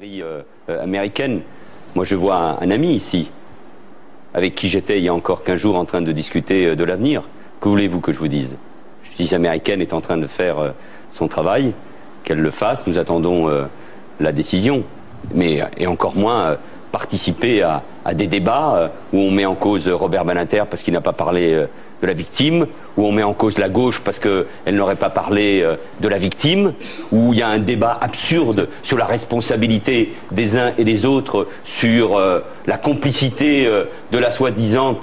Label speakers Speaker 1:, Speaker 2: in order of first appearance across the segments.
Speaker 1: série américaine. Moi, je vois un ami ici, avec qui j'étais il y a encore 15 jours en train de discuter de l'avenir. Que voulez-vous que je vous dise? La justice américaine est en train de faire son travail, qu'elle le fasse. Nous attendons la décision, et encore moins participer à des débats où on met en cause Robert Badinter parce qu'il n'a pas parlé de la victime, où on met en cause la gauche parce qu'elle n'aurait pas parlé de la victime, où il y a un débat absurde sur la responsabilité des uns et des autres, sur la complicité de la soi-disant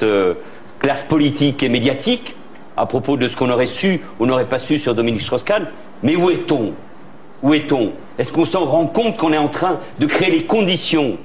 Speaker 1: classe politique et médiatique, à propos de ce qu'on aurait su ou n'aurait pas su sur Dominique Strauss-Kahn. Mais où est-on? Où est-on? Est-ce qu'on s'en rend compte qu'on est en train de créer les conditions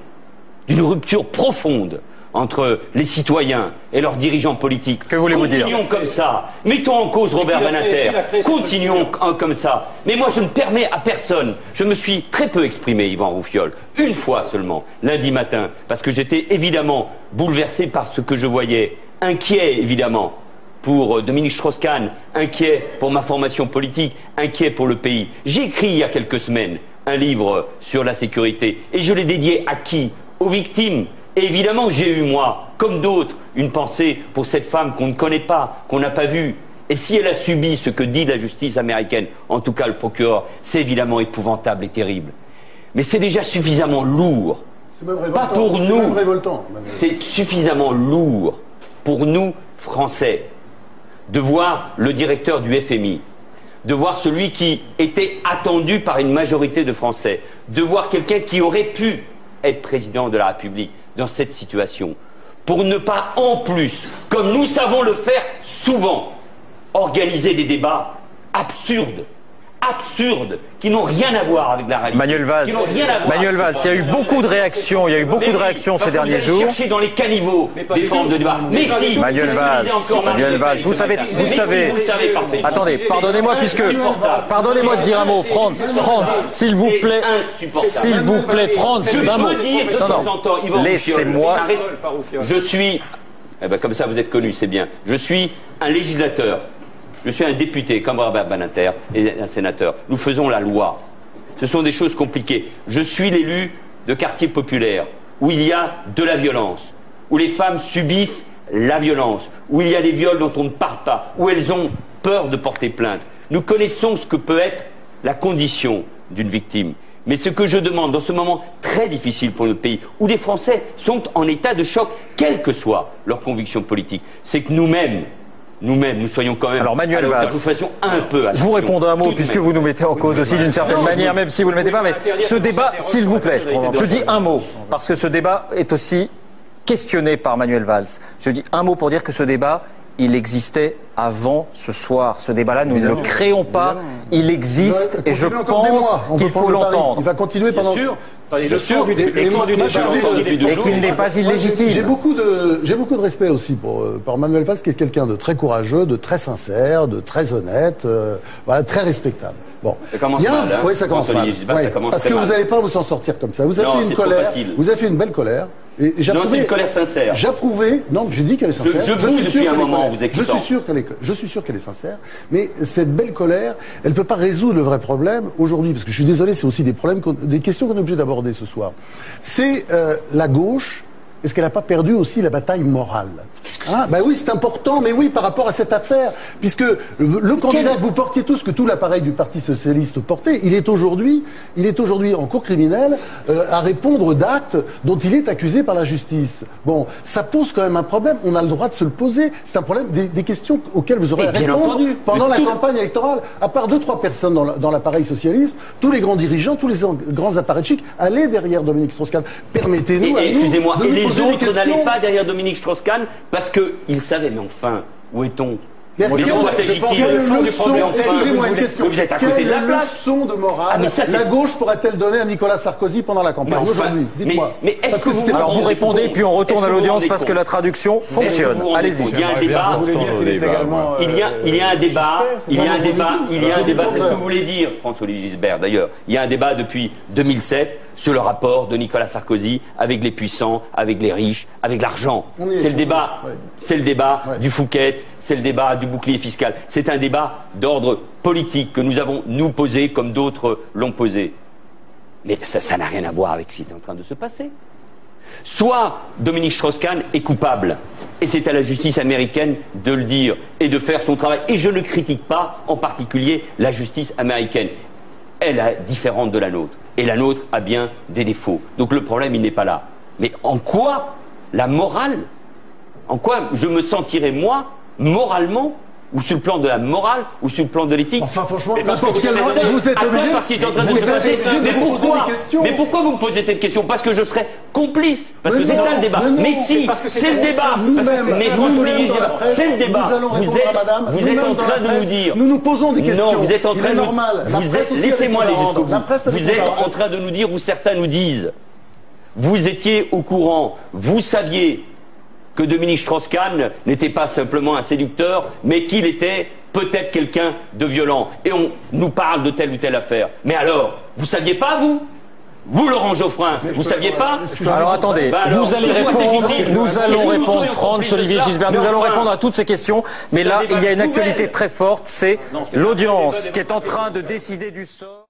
Speaker 1: d'une rupture profonde entre les citoyens et leurs dirigeants politiques?
Speaker 2: Que voulez-vous dire?
Speaker 1: Continuons comme ça. Mettons en cause Robert Badinter. Continuons comme ça. Mais moi, je ne permets à personne. Je me suis très peu exprimé, Yvan Rouffiolle, une fois seulement, lundi matin, parce que j'étais évidemment bouleversé par ce que je voyais, inquiet évidemment pour Dominique Strauss-Kahn, inquiet pour ma formation politique, inquiet pour le pays. J'ai écrit il y a quelques semaines un livre sur la sécurité, et je l'ai dédié à qui? Aux victimes. Et évidemment, j'ai eu, moi, comme d'autres, une pensée pour cette femme qu'on ne connaît pas, qu'on n'a pas vue. Et si elle a subi ce que dit la justice américaine, en tout cas le procureur, c'est évidemment épouvantable et terrible. Mais c'est déjà suffisamment lourd. Pas pour nous. C'est suffisamment lourd pour nous, Français, de voir le directeur du FMI, de voir celui qui était attendu par une majorité de Français, de voir quelqu'un qui aurait pu être président de la République dans cette situation, pour ne pas en plus, comme nous savons le faire souvent, organiser des débats absurdes, qui n'ont rien à voir avec la réalité.
Speaker 2: Manuel Valls, il y a eu beaucoup de réactions, ces derniers jours.
Speaker 1: Chercher dans les caniveaux des formes de débat. Mais si,
Speaker 2: Manuel Valls, vous savez. Attendez, pardonnez-moi de dire un mot, Franz, s'il vous plaît, Franz, d'un mot. Non, laissez-moi.
Speaker 1: Je suis, comme ça vous êtes connu, c'est bien. Je suis un législateur. Je suis un député comme Robert Badinter et un sénateur. Nous faisons la loi. Ce sont des choses compliquées. Je suis l'élu de quartiers populaires où il y a de la violence, où les femmes subissent la violence, où il y a des viols dont on ne parle pas, où elles ont peur de porter plainte. Nous connaissons ce que peut être la condition d'une victime. Mais ce que je demande dans ce moment très difficile pour notre pays, où les Français sont en état de choc, quelle que soit leur conviction politique, c'est que nous-mêmes, nous soyons quand même.
Speaker 2: Alors Manuel Valls,
Speaker 1: nous fassions un peu attention.
Speaker 2: Je vous réponds d'un mot, puisque vous nous mettez en cause aussi d'une certaine manière, même si vous ne le mettez pas, mais ce débat, s'il vous plaît, je dis un mot, parce que ce débat est aussi questionné par Manuel Valls. Je dis un mot pour dire que ce débat, il existait avant ce soir. Ce débat-là, nous ne le créons pas, il existe, et je pense qu'il faut l'entendre.
Speaker 3: Il va continuer pendant...
Speaker 2: Et qu'il n'est pas illégitime.
Speaker 3: J'ai beaucoup de respect aussi pour Manuel Valls, qui est quelqu'un de très courageux, de très sincère, de très honnête, voilà, très respectable. Bon.
Speaker 1: Ça commence mal, hein.
Speaker 3: Oui, ça commence mal. Parce que vous n'allez pas vous en sortir comme ça. Vous avez fait une colère. Vous avez fait une belle colère.
Speaker 1: Non, c'est une colère sincère.
Speaker 3: J'approuvais. Non, j'ai dit qu'elle est sincère.
Speaker 1: Je suis sûr
Speaker 3: qu'elle est sincère. Mais cette belle colère, elle ne peut pas résoudre le vrai problème aujourd'hui. Parce que je suis désolé, c'est aussi des questions qu'on est obligé d'aborder ce soir. C'est la gauche. Est-ce qu'elle n'a pas perdu aussi la bataille morale? Ben oui, c'est important, mais oui, par rapport à cette affaire, puisque le candidat que vous portiez tous, que tout l'appareil du Parti socialiste portait, il est aujourd'hui en cour criminelle à répondre d'actes dont il est accusé par la justice. Bon, ça pose quand même un problème. On a le droit de se le poser. C'est un problème, des questions auxquelles vous aurez répondu pendant la campagne électorale. À part 2-3 personnes dans l'appareil socialiste, tous les grands dirigeants, tous les grands apparechiks allaient derrière Dominique Strauss-Kahn. Permettez-nous.
Speaker 1: Excusez-moi, et les autres n'allaient pas derrière Dominique Strauss-Kahn parce qu'ils savaient, mais enfin, où est-on?
Speaker 3: Excusez-moi une question.
Speaker 1: Vous êtes à côté de la place.
Speaker 3: Quelle leçon de morale la gauche pourrait-elle donner à Nicolas Sarkozy pendant la campagne aujourd'hui? Dites-moi.
Speaker 1: Mais est-ce que vous...
Speaker 2: Alors vous répondez, puis on retourne à l'audience parce que la traduction fonctionne. Allez-y.
Speaker 1: Il y a un débat. Il y a un débat. C'est ce que vous voulez dire, François-Olivier Gisbert, d'ailleurs. Il y a un débat depuis 2007 sur le rapport de Nicolas Sarkozy avec les puissants, avec les riches, avec l'argent. C'est le débat du Fouquet, c'est le débat du bouclier fiscal. C'est un débat d'ordre politique que nous avons, nous, posé comme d'autres l'ont posé. Mais ça n'a rien à voir avec ce qui est en train de se passer. Soit Dominique Strauss-Kahn est coupable, et c'est à la justice américaine de le dire et de faire son travail. Et je ne critique pas en particulier la justice américaine. Elle est différente de la nôtre. Et la nôtre a bien des défauts. Donc le problème, il n'est pas là. Mais en quoi la morale, en quoi je me sentirais, moi, moralement, ou sur le plan de la morale, ou sur le plan de l'éthique.
Speaker 3: Enfin, franchement, n'importe quel vous êtes obligé.
Speaker 1: Parce qu'il est en train de se passer. Mais pourquoi vous me posez cette question? Parce que je serais complice. Parce que c'est ça le débat. Mais si, c'est le débat. Mais François-Olivier Gisbert, c'est le débat. Vous êtes en train de nous dire.
Speaker 3: Nous nous posons des questions.
Speaker 1: Non, vous êtes en train de nous. Laissez-moi aller jusqu'au bout. Vous êtes en train de nous dire, ou certains nous disent, vous étiez au courant, vous saviez que Dominique Strauss-Kahn n'était pas simplement un séducteur, mais qu'il était peut-être quelqu'un de violent. Et on nous parle de telle ou telle affaire. Mais alors, vous saviez pas, vous, Laurent Geoffrin, vous saviez pas?
Speaker 2: Alors attendez, vous allez répondre, nous allons répondre, François-Olivier Gisbert, nous allons répondre à toutes ces questions, mais là, il y a une actualité très forte, c'est l'audience qui est en train de décider du sort.